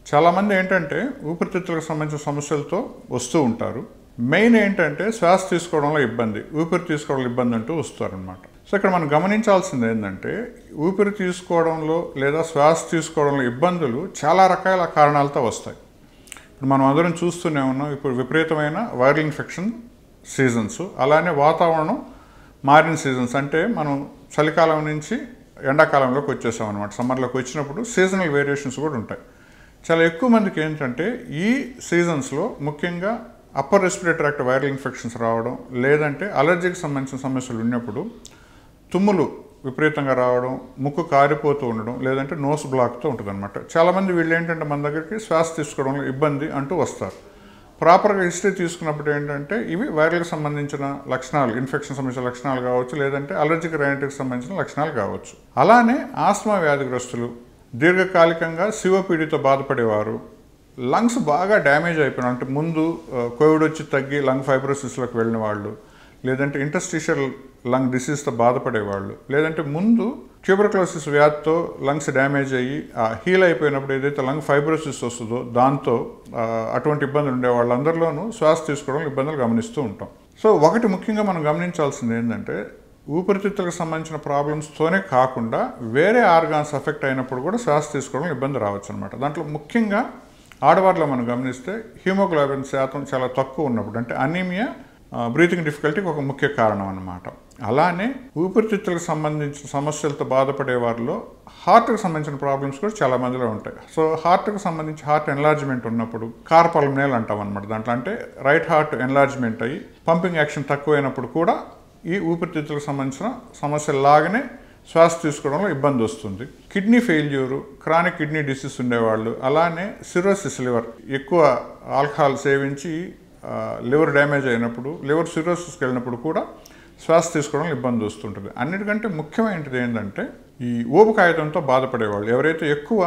చాలామంది ఏంటంటే ఊపిరితిత్తులకు సంబంధించిన సమస్యలతో వస్తూ ఉంటారు. మెయిన్ ఏంటంటే శ్వాస తీసుకోవడంలో ఇబ్బంది, ఊపిరి తీసుకోవడంలో ఇబ్బంది అంటూ వస్తారనమాట. సో ఇక్కడ మనం గమనించాల్సింది ఏంటంటే ఊపిరి తీసుకోవడంలో లేదా శ్వాస తీసుకోవడంలో ఇబ్బందులు చాలా రకాల కారణాలతో వస్తాయి. ఇప్పుడు మనం అందరం చూస్తూనే ఉన్నాం, ఇప్పుడు విపరీతమైన వైరల్ ఇన్ఫెక్షన్ సీజన్స్, అలానే వాతావరణం మారిన సీజన్స్. అంటే మనం చలికాలం నుంచి ఎండాకాలంలోకి వచ్చేసాం అనమాట. సమ్మర్లోకి వచ్చినప్పుడు సీజనల్ వేరియేషన్స్ కూడా ఉంటాయి. చాలా ఎక్కువ మందికి ఏంటంటే ఈ సీజన్స్లో ముఖ్యంగా upper respiratory tract viral infections రావడం, లేదంటే అలర్జీకి సంబంధించిన సమస్యలు ఉన్నప్పుడు తుమ్ములు విపరీతంగా రావడం, ముక్కు కారిపోతూ ఉండడం, లేదంటే నోస్ బ్లాక్తో ఉంటుంది అనమాట. చాలామంది వీళ్ళు ఏంటంటే మన దగ్గరికి శ్వాస తీసుకోవడంలో ఇబ్బంది అంటూ వస్తారు. ప్రాపర్గా హిస్టరీ తీసుకున్నప్పుడు ఏంటంటే ఇవి వైరల్కి సంబంధించిన లక్షణాలు, ఇన్ఫెక్షన్ సంబంధించిన లక్షణాలు కావచ్చు, లేదంటే అలర్జిక్ రైనటికి సంబంధించిన లక్షణాలు కావచ్చు. అలానే ఆస్మా వ్యాధిగ్రస్తులు, దీర్ఘకాలికంగా సిఓపిడితో బాధపడేవారు, లంగ్స్ బాగా డ్యామేజ్ అయిపోయిన, అంటే ముందు కోవిడ్ వచ్చి తగ్గి లంగ్ ఫైబ్రోసిస్లోకి వెళ్ళిన వాళ్ళు, లేదంటే ఇంటర్స్టిషియల్ లంగ్ డిసీజ్తో బాధపడేవాళ్ళు, లేదంటే ముందు ట్యూబర్క్లోసిస్ వ్యాధితో లంగ్స్ డ్యామేజ్ అయ్యి హీల్ అయిపోయినప్పుడు ఏదైతే లంగ్ ఫైబ్రోసిస్ వస్తుందో దాంతో అటువంటి ఇబ్బందులు ఉండే వాళ్ళందరిలోనూ శ్వాస తీసుకోవడం ఇబ్బందులు గమనిస్తూ ఉంటాం. సో ఒకటి ముఖ్యంగా మనం గమనించాల్సింది ఏంటంటే ఊపిరితిత్తులకు సంబంధించిన ప్రాబ్లమ్స్తోనే కాకుండా వేరే ఆర్గాన్స్ ఎఫెక్ట్ అయినప్పుడు కూడా శ్వాస తీసుకోవడం ఇబ్బంది రావచ్చు అనమాట. దాంట్లో ముఖ్యంగా ఆడవారిలో మనం గమనిస్తే హిమోగ్లోబిన్ శాతం చాలా తక్కువ ఉన్నప్పుడు, అంటే అనీమియా, బ్రీతింగ్ డిఫికల్టీకి ఒక ముఖ్య కారణం అన్నమాట. అలానే ఊపిరితిత్తులకు సంబంధించిన సమస్యలతో బాధపడే వారిలో హార్ట్కి సంబంధించిన ప్రాబ్లమ్స్ కూడా చాలా మందిలో ఉంటాయి. సో హార్ట్కి సంబంధించి హార్ట్ ఎన్లార్జ్మెంట్ ఉన్నప్పుడు కార్పల్మనల్ అంటాం అనమాట. దాంట్లో అంటే రైట్ హార్ట్ ఎన్లార్జ్మెంట్ అయ్యి పంపింగ్ యాక్షన్ తక్కువైనప్పుడు కూడా ఈ ఊపిరితిత్తులకు సంబంధించిన సమస్యలాగానే శ్వాస తీసుకోవడంలో ఇబ్బంది వస్తుంది. Kidney failure, chronic kidney disease ఉండేవాళ్ళు, అలానే సిరోసిస్ లివర్, ఎక్కువ ఆల్కహాల్ సేవించి లివర్ డ్యామేజ్ అయినప్పుడు, లివర్ సిరోసిస్కి వెళ్ళినప్పుడు కూడా శ్వాస తీసుకోవడంలో ఇబ్బంది వస్తుంటుంది. అన్నిటికంటే ముఖ్యమైనది ఏంటంటే ఈ ఊబకాయంతో బాధపడేవాళ్ళు, ఎవరైతే ఎక్కువ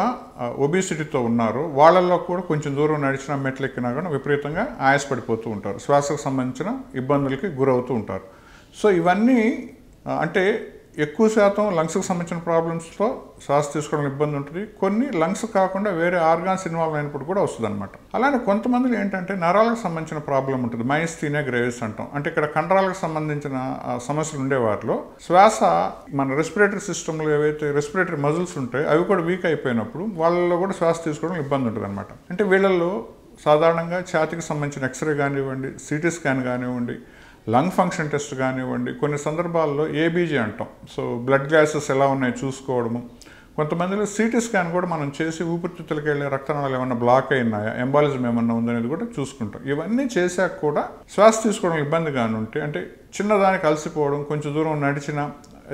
ఒబిసిటీతో ఉన్నారో వాళ్ళల్లో కూడా కొంచెం దూరం నడిచినా మెట్లు ఎక్కినా కూడా విపరీతంగా ఆయాసపడిపోతూ ఉంటారు, శ్వాసకు సంబంధించిన ఇబ్బందులకి గురవుతూ ఉంటారు. సో ఇవన్నీ అంటే ఎక్కువ శాతం లంగ్స్కి సంబంధించిన ప్రాబ్లమ్స్తో శ్వాస తీసుకోవడం ఇబ్బంది ఉంటుంది. కొన్ని లంగ్స్ కాకుండా వేరే ఆర్గాన్స్ ఇన్వాల్వ్ అయినప్పుడు కూడా వస్తుంది అనమాట. అలానే కొంతమందిలో ఏంటంటే నరాలకు సంబంధించిన ప్రాబ్లం ఉంటుంది, మైస్థీనియా గ్రేవిస్ అంటాం. అంటే ఇక్కడ కండరాలకు సంబంధించిన సమస్యలు ఉండేవారిలో శ్వాస మన రెస్పిరేటరీ సిస్టంలో ఏవైతే రెస్పిరేటరీ మజిల్స్ ఉంటాయో అవి కూడా వీక్ అయిపోయినప్పుడు వాళ్ళలో కూడా శ్వాస తీసుకోవడం ఇబ్బంది ఉంటుంది అనమాట. అంటే వీళ్ళల్లో సాధారణంగా ఛాతీకి సంబంధించిన ఎక్స్రే కానివ్వండి, సిటీ స్కాన్ కానివ్వండి, లంగ్ ఫంక్షన్ టెస్ట్ కానివ్వండి, కొన్ని సందర్భాల్లో ఏబీజీ అంటాం. సో బ్లడ్ గ్లాసెస్ ఎలా ఉన్నాయో చూసుకోవడము, కొంతమందిలో సిటీ స్కాన్ కూడా మనం చేసి ఊపిరితిత్తులకు వెళ్ళే రక్తనాళాలు ఏమన్నా బ్లాక్ అయినాయా, ఎంబాలిజం ఏమన్నా ఉందనేది కూడా చూసుకుంటాం. ఇవన్నీ చేశాక కూడా శ్వాస తీసుకోవడం ఇబ్బంది కానీ ఉంటే, అంటే చిన్నదానికి అలసిపోవడం, కొంచెం దూరం నడిచినా,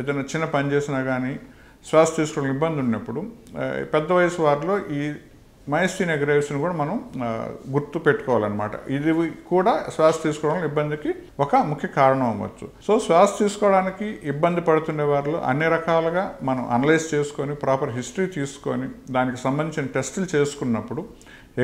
ఏదైనా చిన్న పని చేసినా కానీ శ్వాస తీసుకోవడం ఇబ్బంది ఉన్నప్పుడు పెద్ద వయసు వారిలో ఈ మైస్థీనియా గ్రేవిస్ని కూడా మనం గుర్తు పెట్టుకోవాలన్నమాట. ఇది కూడా శ్వాస తీసుకోవడంలో ఇబ్బందికి ఒక ముఖ్య కారణం అవ్వచ్చు. సో శ్వాస తీసుకోవడానికి ఇబ్బంది పడుతున్న వారిలో అన్ని రకాలుగా మనం అనలైజ్ చేసుకొని ప్రాపర్ హిస్టరీ తీసుకొని దానికి సంబంధించిన టెస్టులు చేసుకున్నప్పుడు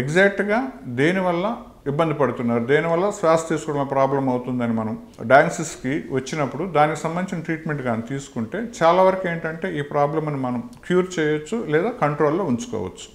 ఎగ్జాక్ట్గా దేనివల్ల ఇబ్బంది పడుతున్నారు, దేనివల్ల శ్వాస తీసుకోవడంలో ప్రాబ్లం అవుతుందని మనం డయాగ్నోసిస్కి వచ్చినప్పుడు దానికి సంబంధించిన ట్రీట్మెంట్ కానీ తీసుకుంటే చాలా వరకు ఏంటంటే ఈ ప్రాబ్లమ్ని మనం క్యూర్ చేయొచ్చు లేదా కంట్రోల్లో ఉంచుకోవచ్చు.